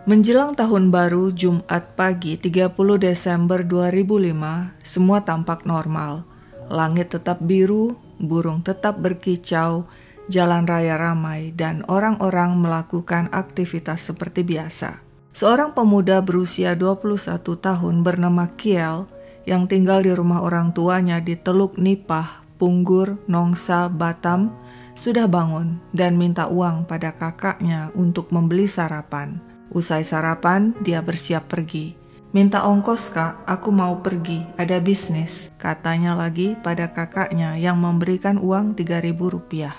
Menjelang tahun baru Jumat pagi 30 Desember 2005, semua tampak normal. Langit tetap biru, burung tetap berkicau, jalan raya ramai, dan orang-orang melakukan aktivitas seperti biasa. Seorang pemuda berusia 21 tahun bernama Kiel yang tinggal di rumah orang tuanya di Teluk Nipah, Punggur, Nongsa, Batam, sudah bangun dan minta uang pada kakaknya untuk membeli sarapan. Usai sarapan, dia bersiap pergi. "Minta ongkos, Kak, aku mau pergi, ada bisnis," katanya lagi pada kakaknya yang memberikan uang 3.000 rupiah.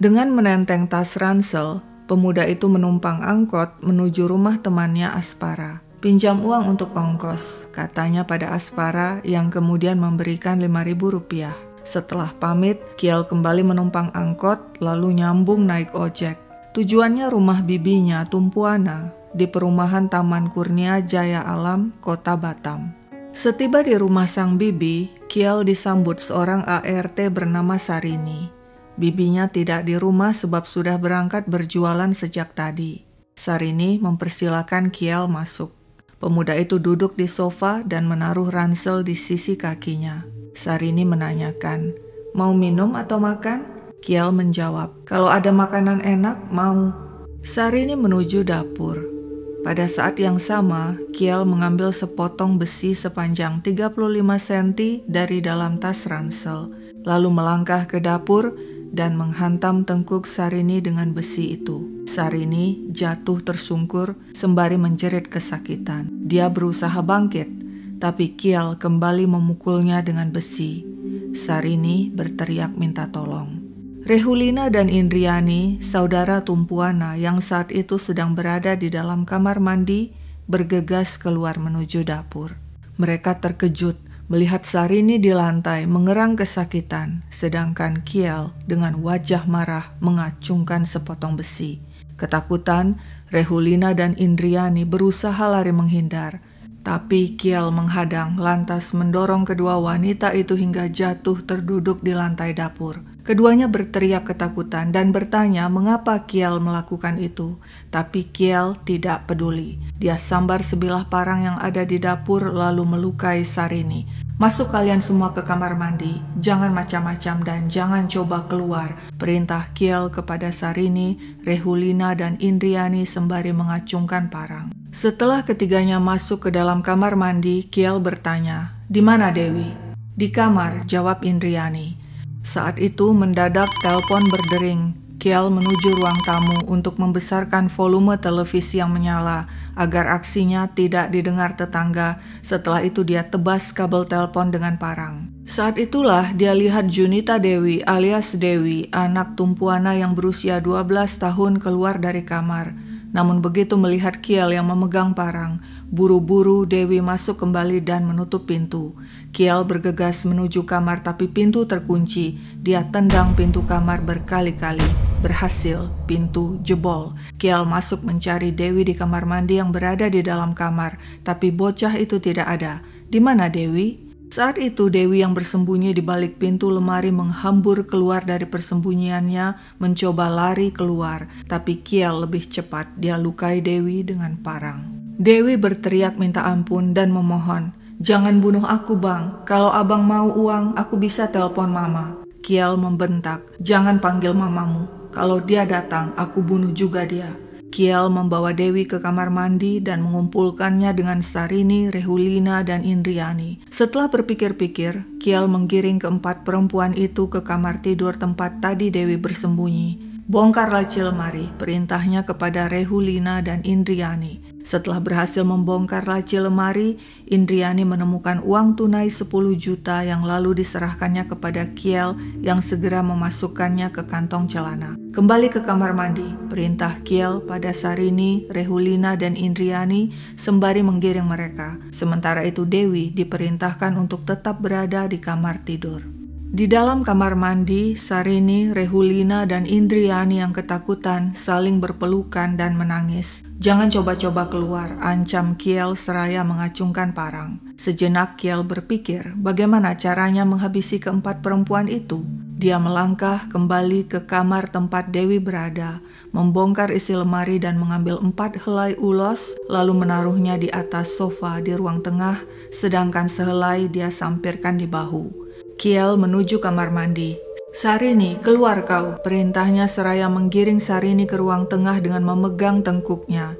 Dengan menenteng tas ransel, pemuda itu menumpang angkot menuju rumah temannya Aspara. "Pinjam uang untuk ongkos," katanya pada Aspara yang kemudian memberikan 5.000 rupiah. Setelah pamit, Kiel kembali menumpang angkot lalu nyambung naik ojek. Tujuannya rumah bibinya Tumpuana di perumahan Taman Kurnia Jaya Alam, Kota Batam. Setiba di rumah sang bibi, Kiel disambut seorang ART bernama Sarini. Bibinya tidak di rumah sebab sudah berangkat berjualan sejak tadi. Sarini mempersilakan Kiel masuk. Pemuda itu duduk di sofa dan menaruh ransel di sisi kakinya. Sarini menanyakan, "Mau minum atau makan?" Kiel menjawab, "Kalau ada makanan enak, mau." Sarini menuju dapur. Pada saat yang sama, Kiel mengambil sepotong besi sepanjang 35 cm dari dalam tas ransel, lalu melangkah ke dapur dan menghantam tengkuk Sarini dengan besi itu. Sarini jatuh tersungkur sembari menjerit kesakitan. Dia berusaha bangkit, tapi Kiel kembali memukulnya dengan besi. Sarini berteriak minta tolong. Rehulina dan Indriani, saudara Tumpuana yang saat itu sedang berada di dalam kamar mandi, bergegas keluar menuju dapur. Mereka terkejut melihat Sarini di lantai mengerang kesakitan, sedangkan Kiel dengan wajah marah mengacungkan sepotong besi. Ketakutan, Rehulina dan Indriani berusaha lari menghindar, tapi Kiel menghadang lantas mendorong kedua wanita itu hingga jatuh terduduk di lantai dapur. Keduanya berteriak ketakutan dan bertanya mengapa Kiel melakukan itu, tapi Kiel tidak peduli. Dia sambar sebilah parang yang ada di dapur lalu melukai Sarini. "Masuk kalian semua ke kamar mandi, jangan macam-macam dan jangan coba keluar," perintah Kiel kepada Sarini, Rehulina dan Indriani sembari mengacungkan parang. Setelah ketiganya masuk ke dalam kamar mandi, Kiel bertanya, "Di mana Dewi?" "Di kamar," jawab Indriani. Saat itu mendadak telepon berdering. Kiel menuju ruang tamu untuk membesarkan volume televisi yang menyala agar aksinya tidak didengar tetangga. Setelah itu dia tebas kabel telepon dengan parang. Saat itulah dia lihat Junita Dewi alias Dewi, anak Tumpuana yang berusia 12 tahun keluar dari kamar. Namun begitu melihat Kiel yang memegang parang, buru-buru Dewi masuk kembali dan menutup pintu. Kiel bergegas menuju kamar tapi pintu terkunci. Dia tendang pintu kamar berkali-kali. Berhasil, pintu jebol. Kiel masuk mencari Dewi di kamar mandi yang berada di dalam kamar, tapi bocah itu tidak ada. "Di mana Dewi?" Saat itu Dewi yang bersembunyi di balik pintu lemari menghambur keluar dari persembunyiannya, mencoba lari keluar, tapi Kiel lebih cepat. Dia lukai Dewi dengan parang. Dewi berteriak minta ampun dan memohon, "Jangan bunuh aku, Bang. Kalau Abang mau uang, aku bisa telepon Mama." Kiel membentak, "Jangan panggil mamamu. Kalau dia datang, aku bunuh juga dia." Kiel membawa Dewi ke kamar mandi dan mengumpulkannya dengan Sarini, Rehulina, dan Indriani. Setelah berpikir-pikir, Kiel menggiring keempat perempuan itu ke kamar tidur tempat tadi Dewi bersembunyi. "Bongkar laci lemari," perintahnya kepada Rehulina dan Indriani. Setelah berhasil membongkar laci lemari, Indriani menemukan uang tunai 10 juta yang lalu diserahkannya kepada Kiel yang segera memasukkannya ke kantong celana. "Kembali ke kamar mandi," perintah Kiel pada Sarini, Rehulina, dan Indriani sembari menggiring mereka. Sementara itu Dewi diperintahkan untuk tetap berada di kamar tidur. Di dalam kamar mandi, Sarini, Rehulina, dan Indriani yang ketakutan saling berpelukan dan menangis. "Jangan coba-coba keluar," ancam Kiel seraya mengacungkan parang. Sejenak Kiel berpikir bagaimana caranya menghabisi keempat perempuan itu. Dia melangkah kembali ke kamar tempat Dewi berada, membongkar isi lemari dan mengambil 4 helai ulos, lalu menaruhnya di atas sofa di ruang tengah, sedangkan sehelai dia sampirkan di bahu. Kiel menuju kamar mandi. "Sarini, keluar kau," perintahnya seraya menggiring Sarini ke ruang tengah dengan memegang tengkuknya.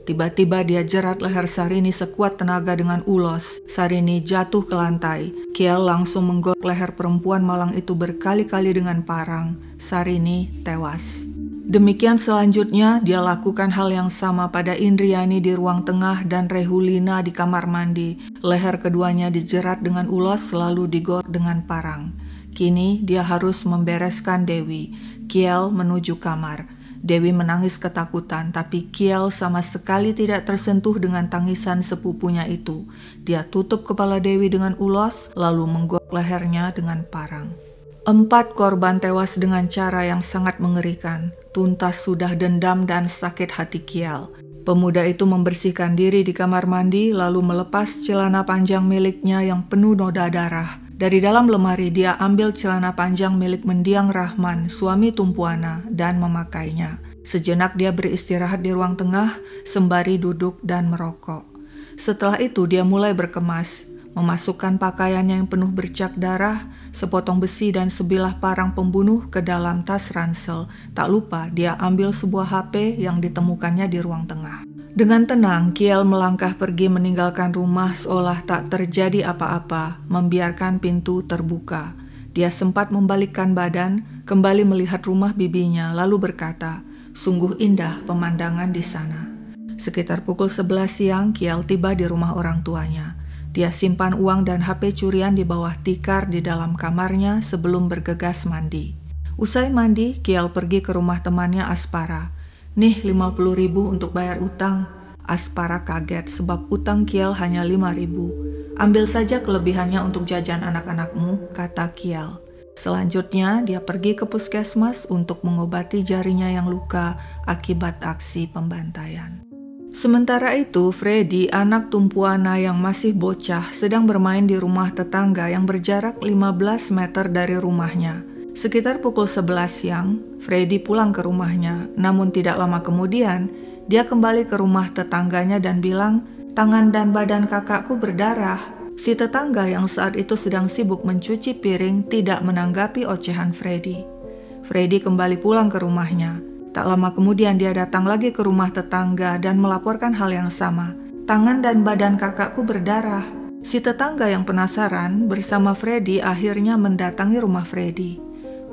Tiba-tiba dia jerat leher Sarini sekuat tenaga dengan ulos. Sarini jatuh ke lantai. Kiel langsung menggorok leher perempuan malang itu berkali-kali dengan parang. Sarini tewas. Demikian selanjutnya dia lakukan hal yang sama pada Indriani di ruang tengah dan Rehulina di kamar mandi. Leher keduanya dijerat dengan ulos lalu digorok dengan parang. Kini dia harus membereskan Dewi. Kiel menuju kamar. Dewi menangis ketakutan, tapi Kiel sama sekali tidak tersentuh dengan tangisan sepupunya itu. Dia tutup kepala Dewi dengan ulos, lalu menggorok lehernya dengan parang. 4 korban tewas dengan cara yang sangat mengerikan. Tuntas sudah dendam dan sakit hati Kiel. Pemuda itu membersihkan diri di kamar mandi, lalu melepas celana panjang miliknya yang penuh noda darah. Dari dalam lemari dia ambil celana panjang milik mendiang Rahman, suami Tumpuana, dan memakainya. Sejenak dia beristirahat di ruang tengah, sembari duduk dan merokok. Setelah itu dia mulai berkemas, memasukkan pakaiannya yang penuh bercak darah, sepotong besi dan sebilah parang pembunuh ke dalam tas ransel. Tak lupa dia ambil sebuah HP yang ditemukannya di ruang tengah. Dengan tenang, Kiel melangkah pergi meninggalkan rumah seolah tak terjadi apa-apa, membiarkan pintu terbuka. Dia sempat membalikkan badan, kembali melihat rumah bibinya, lalu berkata, "Sungguh indah pemandangan di sana." Sekitar pukul 11 siang, Kiel tiba di rumah orang tuanya. Dia simpan uang dan HP curian di bawah tikar di dalam kamarnya sebelum bergegas mandi. Usai mandi, Kiel pergi ke rumah temannya Aspara. "Nih 50.000 untuk bayar utang." Aspara kaget sebab utang Kiel hanya 5.000. "Ambil saja kelebihannya untuk jajan anak-anakmu," kata Kiel. Selanjutnya dia pergi ke puskesmas untuk mengobati jarinya yang luka akibat aksi pembantaian. Sementara itu, Freddy, anak Tumpuana yang masih bocah, sedang bermain di rumah tetangga yang berjarak 15 meter dari rumahnya. Sekitar pukul 11 siang, Freddy pulang ke rumahnya. Namun tidak lama kemudian, dia kembali ke rumah tetangganya dan bilang, "Tangan dan badan kakakku berdarah." Si tetangga yang saat itu sedang sibuk mencuci piring tidak menanggapi ocehan Freddy. Freddy kembali pulang ke rumahnya. Tak lama kemudian dia datang lagi ke rumah tetangga dan melaporkan hal yang sama. "Tangan dan badan kakakku berdarah." Si tetangga yang penasaran bersama Freddy akhirnya mendatangi rumah Freddy.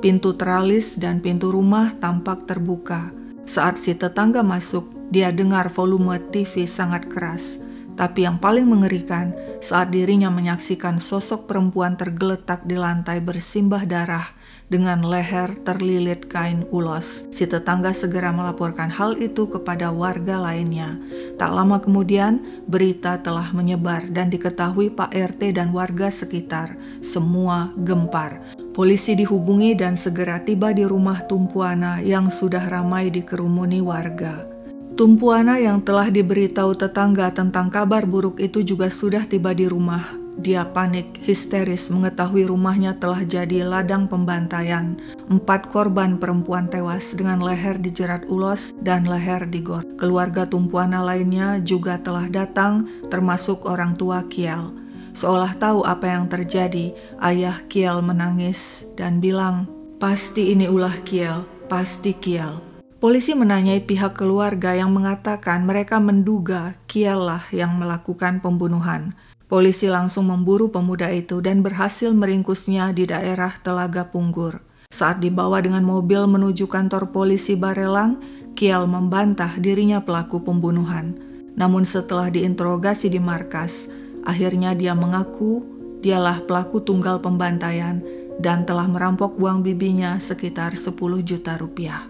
Pintu teralis dan pintu rumah tampak terbuka. Saat si tetangga masuk, dia dengar volume TV sangat keras. Tapi yang paling mengerikan saat dirinya menyaksikan sosok perempuan tergeletak di lantai bersimbah darah dengan leher terlilit kain ulos. Si tetangga segera melaporkan hal itu kepada warga lainnya. Tak lama kemudian, berita telah menyebar dan diketahui Pak RT dan warga sekitar. Semua gempar. Polisi dihubungi dan segera tiba di rumah Tumpuana yang sudah ramai dikerumuni warga. Tumpuana yang telah diberitahu tetangga tentang kabar buruk itu juga sudah tiba di rumah. Dia panik, histeris mengetahui rumahnya telah jadi ladang pembantaian. 4 korban perempuan tewas dengan leher dijerat ulos dan leher digorok. Keluarga Tumpuana lainnya juga telah datang, termasuk orang tua Kiel. Seolah tahu apa yang terjadi, ayah Kiel menangis dan bilang, "Pasti ini ulah Kiel, pasti Kiel." Polisi menanyai pihak keluarga yang mengatakan mereka menduga Kiel lah yang melakukan pembunuhan. Polisi langsung memburu pemuda itu dan berhasil meringkusnya di daerah Telaga Punggur. Saat dibawa dengan mobil menuju kantor polisi Barelang, Kiel membantah dirinya pelaku pembunuhan. Namun setelah diinterogasi di markas, akhirnya dia mengaku dialah pelaku tunggal pembantaian dan telah merampok uang bibinya sekitar 10 juta rupiah.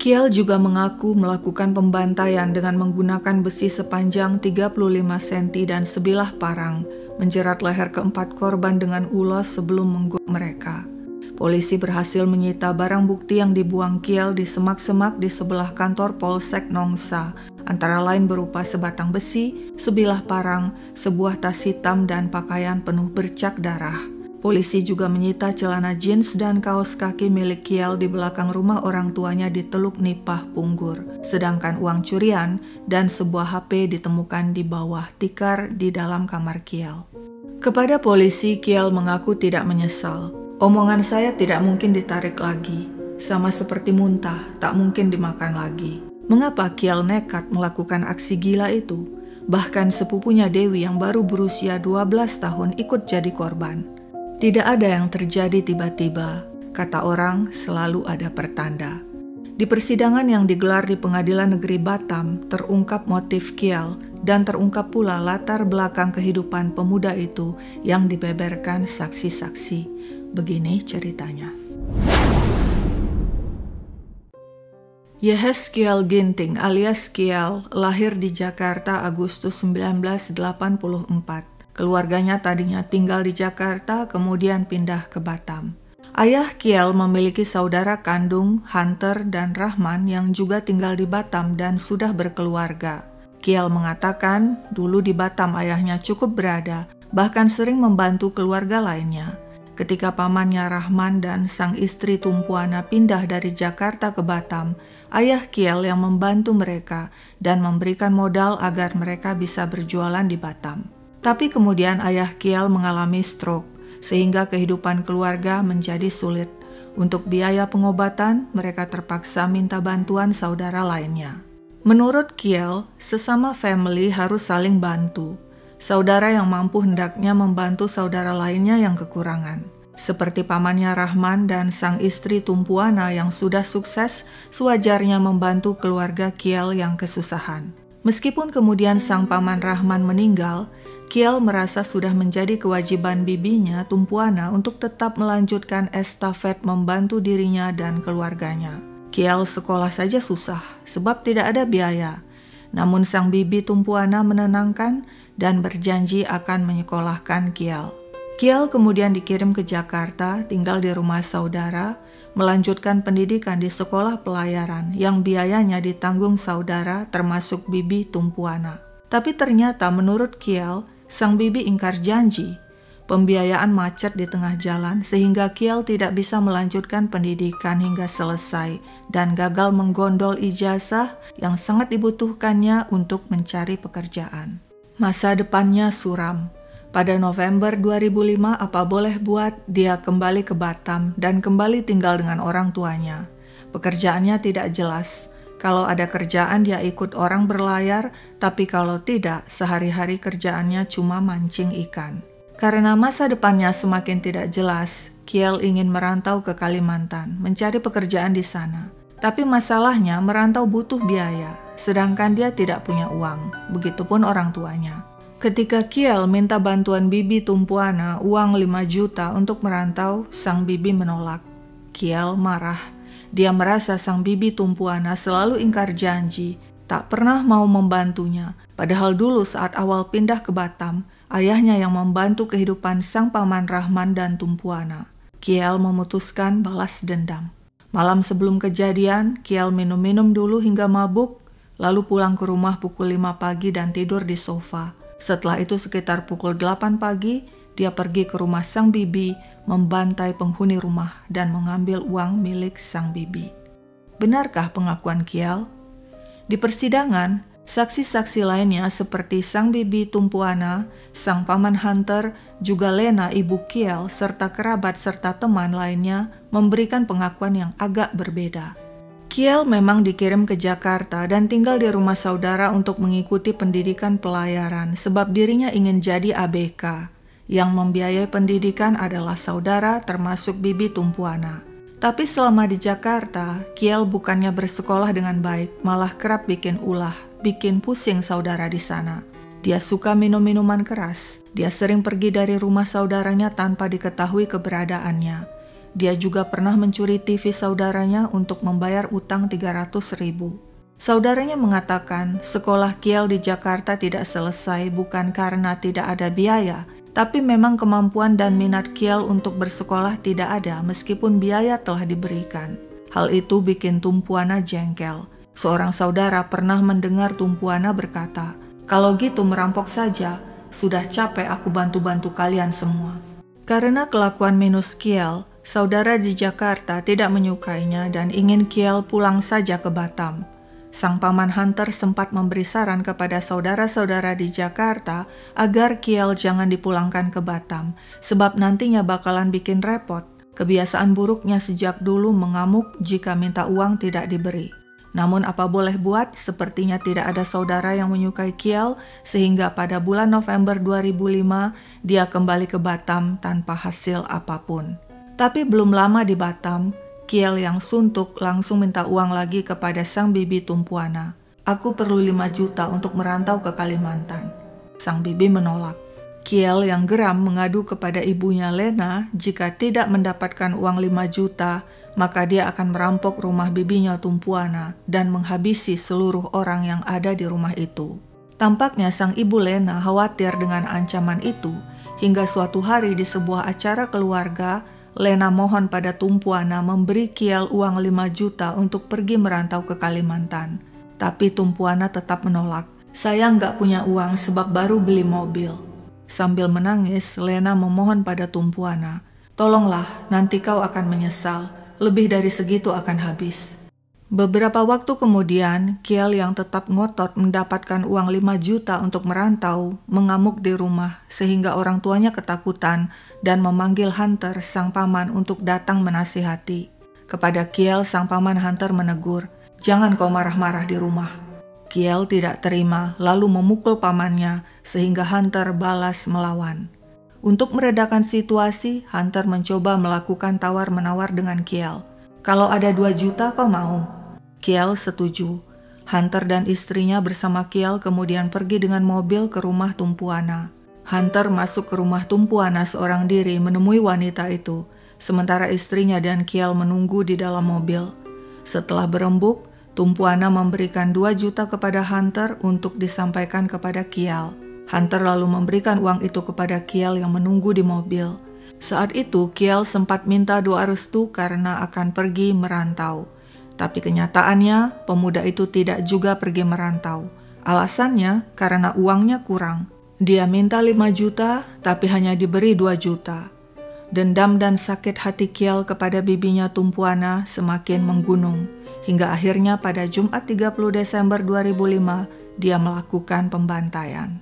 Kiel juga mengaku melakukan pembantaian dengan menggunakan besi sepanjang 35 cm dan sebilah parang, menjerat leher keempat korban dengan ulos sebelum menggorok mereka. Polisi berhasil menyita barang bukti yang dibuang Kiel di semak-semak di sebelah kantor Polsek Nongsa, antara lain berupa sebatang besi, sebilah parang, sebuah tas hitam dan pakaian penuh bercak darah. Polisi juga menyita celana jeans dan kaos kaki milik Kiel di belakang rumah orang tuanya di Teluk Nipah, Punggur. Sedangkan uang curian dan sebuah HP ditemukan di bawah tikar di dalam kamar Kiel. Kepada polisi, Kiel mengaku tidak menyesal. "Omongan saya tidak mungkin ditarik lagi. Sama seperti muntah, tak mungkin dimakan lagi." Mengapa Kiel nekat melakukan aksi gila itu? Bahkan sepupunya Dewi yang baru berusia 12 tahun ikut jadi korban. Tidak ada yang terjadi tiba-tiba, kata orang selalu ada pertanda. Di persidangan yang digelar di Pengadilan Negeri Batam, terungkap motif Kiel dan terungkap pula latar belakang kehidupan pemuda itu yang dibeberkan saksi-saksi. Begini ceritanya. Yehezkiel Ginting alias Kiel lahir di Jakarta Agustus 1984. Keluarganya tadinya tinggal di Jakarta, kemudian pindah ke Batam. Ayah Kiel memiliki saudara kandung, Hunter dan Rahman yang juga tinggal di Batam dan sudah berkeluarga. Kiel mengatakan dulu di Batam ayahnya cukup berada, bahkan sering membantu keluarga lainnya. Ketika pamannya Rahman dan sang istri Tumpuana pindah dari Jakarta ke Batam, ayah Kiel yang membantu mereka dan memberikan modal agar mereka bisa berjualan di Batam. Tapi kemudian ayah Kiel mengalami stroke, sehingga kehidupan keluarga menjadi sulit. Untuk biaya pengobatan, mereka terpaksa minta bantuan saudara lainnya. Menurut Kiel, sesama family harus saling bantu. Saudara yang mampu hendaknya membantu saudara lainnya yang kekurangan. Seperti pamannya Rahman dan sang istri Tumpuana yang sudah sukses, sewajarnya membantu keluarga Kiel yang kesusahan. Meskipun kemudian sang paman Rahman meninggal, Kiel merasa sudah menjadi kewajiban bibinya, Tumpuana, untuk tetap melanjutkan estafet membantu dirinya dan keluarganya. Kiel sekolah saja susah, sebab tidak ada biaya. Namun sang bibi Tumpuana menenangkan dan berjanji akan menyekolahkan Kiel. Kiel kemudian dikirim ke Jakarta, tinggal di rumah saudara, melanjutkan pendidikan di sekolah pelayaran yang biayanya ditanggung saudara termasuk bibi Tumpuana. Tapi ternyata menurut Kiel, sang bibi ingkar janji. Pembiayaan macet di tengah jalan sehingga Kiel tidak bisa melanjutkan pendidikan hingga selesai dan gagal menggondol ijazah yang sangat dibutuhkannya untuk mencari pekerjaan. Masa depannya suram. Pada November 2005, apa boleh buat, dia kembali ke Batam dan kembali tinggal dengan orang tuanya. Pekerjaannya tidak jelas. Kalau ada kerjaan dia ikut orang berlayar, tapi kalau tidak, sehari-hari kerjaannya cuma mancing ikan. Karena masa depannya semakin tidak jelas, Kiel ingin merantau ke Kalimantan, mencari pekerjaan di sana. Tapi masalahnya merantau butuh biaya, sedangkan dia tidak punya uang, begitupun orang tuanya. Ketika Kiel minta bantuan bibi Tumpuana uang 5 juta untuk merantau, sang bibi menolak. Kiel marah. Dia merasa sang bibi Tumpuana selalu ingkar janji, tak pernah mau membantunya. Padahal dulu saat awal pindah ke Batam, ayahnya yang membantu kehidupan sang paman Rahman dan Tumpuana. Kiel memutuskan balas dendam. Malam sebelum kejadian, Kiel minum-minum dulu hingga mabuk, lalu pulang ke rumah pukul 5 pagi dan tidur di sofa. Setelah itu sekitar pukul 8 pagi, dia pergi ke rumah sang bibi, membantai penghuni rumah dan mengambil uang milik sang bibi. Benarkah pengakuan Kiel? Di persidangan, saksi-saksi lainnya seperti sang bibi Tumpuana, sang paman Hunter, juga Lena ibu Kiel, serta kerabat serta teman lainnya memberikan pengakuan yang agak berbeda. Kiel memang dikirim ke Jakarta dan tinggal di rumah saudara untuk mengikuti pendidikan pelayaran sebab dirinya ingin jadi ABK. Yang membiayai pendidikan adalah saudara termasuk bibi Tumpuana. Tapi selama di Jakarta, Kiel bukannya bersekolah dengan baik, malah kerap bikin ulah, bikin pusing saudara di sana. Dia suka minum minuman keras. Dia sering pergi dari rumah saudaranya tanpa diketahui keberadaannya. Dia juga pernah mencuri TV saudaranya untuk membayar utang 300.000. Saudaranya mengatakan sekolah Kiel di Jakarta tidak selesai bukan karena tidak ada biaya, tapi memang kemampuan dan minat Kiel untuk bersekolah tidak ada meskipun biaya telah diberikan. Hal itu bikin Tumpuana jengkel. Seorang saudara pernah mendengar Tumpuana berkata, "Kalau gitu merampok saja, sudah capek aku bantu-bantu kalian semua." Karena kelakuan minus Kiel, saudara di Jakarta tidak menyukainya dan ingin Kiel pulang saja ke Batam. Sang paman Hunter sempat memberi saran kepada saudara-saudara di Jakarta agar Kiel jangan dipulangkan ke Batam, sebab nantinya bakalan bikin repot. Kebiasaan buruknya sejak dulu mengamuk jika minta uang tidak diberi. Namun apa boleh buat, sepertinya tidak ada saudara yang menyukai Kiel, sehingga pada bulan November 2005 dia kembali ke Batam tanpa hasil apapun. Tapi belum lama di Batam, Kiel yang suntuk langsung minta uang lagi kepada sang bibi tumpuana. "Aku perlu 5 juta untuk merantau ke Kalimantan." Sang bibi menolak. Kiel yang geram mengadu kepada ibunya Lena jika tidak mendapatkan uang 5 juta, maka dia akan merampok rumah bibinya tumpuana dan menghabisi seluruh orang yang ada di rumah itu. Tampaknya sang ibu Lena khawatir dengan ancaman itu, hingga suatu hari di sebuah acara keluarga, Lena mohon pada tumpuana memberi Kiel uang 5 juta untuk pergi merantau ke Kalimantan. Tapi tumpuana tetap menolak. "Saya nggak punya uang sebab baru beli mobil." Sambil menangis, Lena memohon pada tumpuana, "Tolonglah, nanti kau akan menyesal. Lebih dari segitu akan habis." Beberapa waktu kemudian, Kiel yang tetap ngotot mendapatkan uang 5 juta untuk merantau, mengamuk di rumah sehingga orang tuanya ketakutan dan memanggil Hunter, sang paman, untuk datang menasihati. Kepada Kiel, sang paman Hunter menegur, "Jangan kau marah-marah di rumah." Kiel tidak terima, lalu memukul pamannya sehingga Hunter balas melawan. Untuk meredakan situasi, Hunter mencoba melakukan tawar-menawar dengan Kiel. "Kalau ada 2 juta kau mau?" Kiel setuju. Hunter dan istrinya bersama Kiel kemudian pergi dengan mobil ke rumah tumpuana. Hunter masuk ke rumah tumpuana seorang diri menemui wanita itu, sementara istrinya dan Kiel menunggu di dalam mobil. Setelah berembuk, tumpuana memberikan 2 juta kepada Hunter untuk disampaikan kepada Kiel. Hunter lalu memberikan uang itu kepada Kiel yang menunggu di mobil. Saat itu Kiel sempat minta doa restu karena akan pergi merantau. Tapi kenyataannya, pemuda itu tidak juga pergi merantau. Alasannya karena uangnya kurang. Dia minta 5 juta, tapi hanya diberi 2 juta. Dendam dan sakit hati Kiel kepada bibinya tumpuana semakin menggunung. Hingga akhirnya pada Jumat 30 Desember 2005, dia melakukan pembantaian.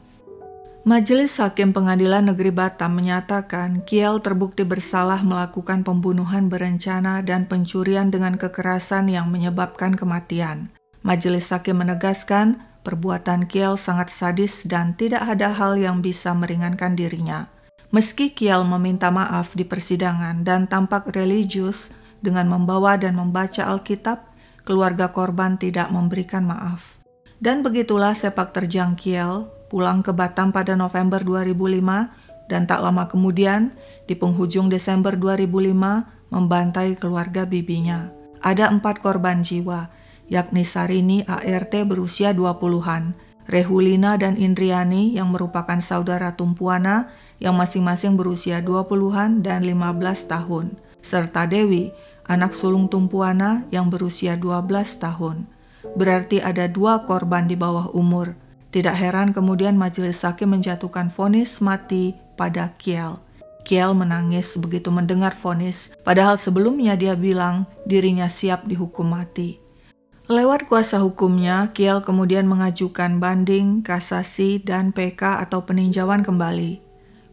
Majelis Hakim Pengadilan Negeri Batam menyatakan Kiel terbukti bersalah melakukan pembunuhan berencana dan pencurian dengan kekerasan yang menyebabkan kematian. Majelis Hakim menegaskan perbuatan Kiel sangat sadis dan tidak ada hal yang bisa meringankan dirinya. Meski Kiel meminta maaf di persidangan dan tampak religius dengan membawa dan membaca Alkitab, keluarga korban tidak memberikan maaf. Dan begitulah sepak terjang Kiel pulang ke Batam pada November 2005 dan tak lama kemudian di penghujung Desember 2005 membantai keluarga bibinya. Ada 4 korban jiwa, yakni Sarini ART berusia 20-an, Rehulina dan Indriani yang merupakan saudara tumpuana yang masing-masing berusia 20-an dan 15 tahun, serta Dewi, anak sulung tumpuana yang berusia 12 tahun. Berarti ada 2 korban di bawah umur. Tidak heran kemudian majelis hakim menjatuhkan vonis mati pada Kiel. Kiel menangis begitu mendengar vonis, padahal sebelumnya dia bilang dirinya siap dihukum mati. Lewat kuasa hukumnya, Kiel kemudian mengajukan banding, kasasi, dan PK atau peninjauan kembali.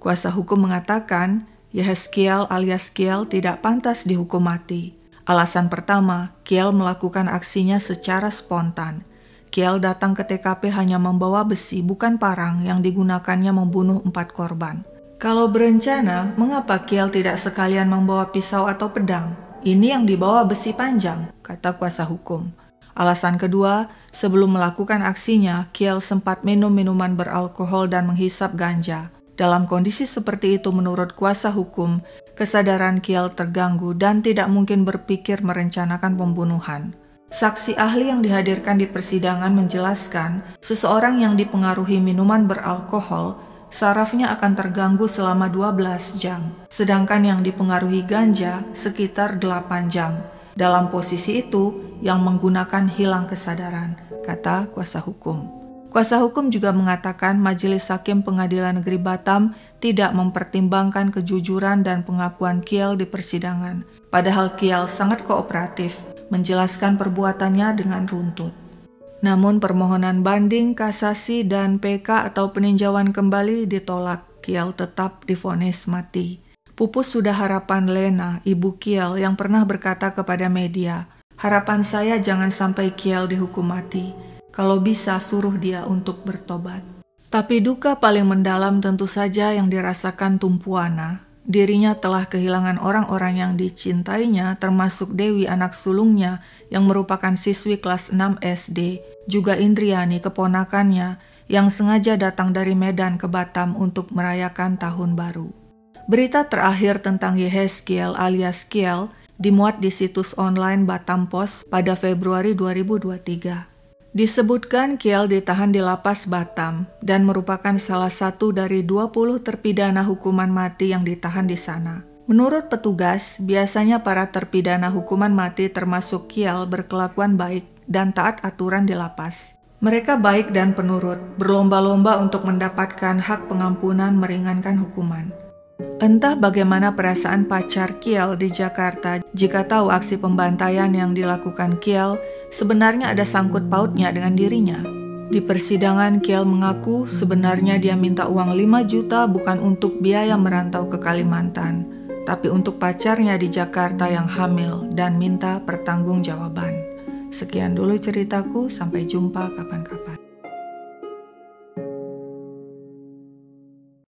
Kuasa hukum mengatakan Yehezkiel alias Kiel tidak pantas dihukum mati. Alasan pertama, Kiel melakukan aksinya secara spontan. Kiel datang ke TKP hanya membawa besi, bukan parang yang digunakannya membunuh 4 korban. Kalau berencana, mengapa Kiel tidak sekalian membawa pisau atau pedang? Ini yang dibawa besi panjang, kata kuasa hukum. Alasan kedua, sebelum melakukan aksinya, Kiel sempat minum minuman beralkohol dan menghisap ganja. Dalam kondisi seperti itu menurut kuasa hukum, kesadaran Kiel terganggu dan tidak mungkin berpikir merencanakan pembunuhan. Saksi ahli yang dihadirkan di persidangan menjelaskan, seseorang yang dipengaruhi minuman beralkohol, sarafnya akan terganggu selama 12 jam, sedangkan yang dipengaruhi ganja sekitar 8 jam. Dalam posisi itu, yang menggunakan hilang kesadaran, kata kuasa hukum. Kuasa hukum juga mengatakan Majelis Hakim Pengadilan Negeri Batam tidak mempertimbangkan kejujuran dan pengakuan Kiel di persidangan. Padahal Kiel sangat kooperatif, menjelaskan perbuatannya dengan runtut. Namun permohonan banding, kasasi, dan PK atau peninjauan kembali ditolak. Kiel tetap divonis mati. Pupus sudah harapan Lena, ibu Kiel, yang pernah berkata kepada media, "Harapan saya jangan sampai Kiel dihukum mati. Kalau bisa suruh dia untuk bertobat." Tapi duka paling mendalam tentu saja yang dirasakan Tumpuana. Dirinya telah kehilangan orang-orang yang dicintainya, termasuk Dewi anak sulungnya yang merupakan siswi kelas 6 SD, juga Indriani keponakannya yang sengaja datang dari Medan ke Batam untuk merayakan tahun baru. Berita terakhir tentang Yehezkiel alias Kiel dimuat di situs online Batam Post pada Februari 2023. Disebutkan Kiel ditahan di lapas Batam dan merupakan salah satu dari 20 terpidana hukuman mati yang ditahan di sana. Menurut petugas, biasanya para terpidana hukuman mati termasuk Kiel berkelakuan baik dan taat aturan di lapas. Mereka baik dan penurut, berlomba-lomba untuk mendapatkan hak pengampunan meringankan hukuman. Entah bagaimana perasaan pacar Kiel di Jakarta jika tahu aksi pembantaian yang dilakukan Kiel sebenarnya ada sangkut pautnya dengan dirinya. Di persidangan, Kiel mengaku sebenarnya dia minta uang 5 juta bukan untuk biaya merantau ke Kalimantan, tapi untuk pacarnya di Jakarta yang hamil dan minta pertanggungjawaban. Sekian dulu ceritaku, sampai jumpa kapan-kapan.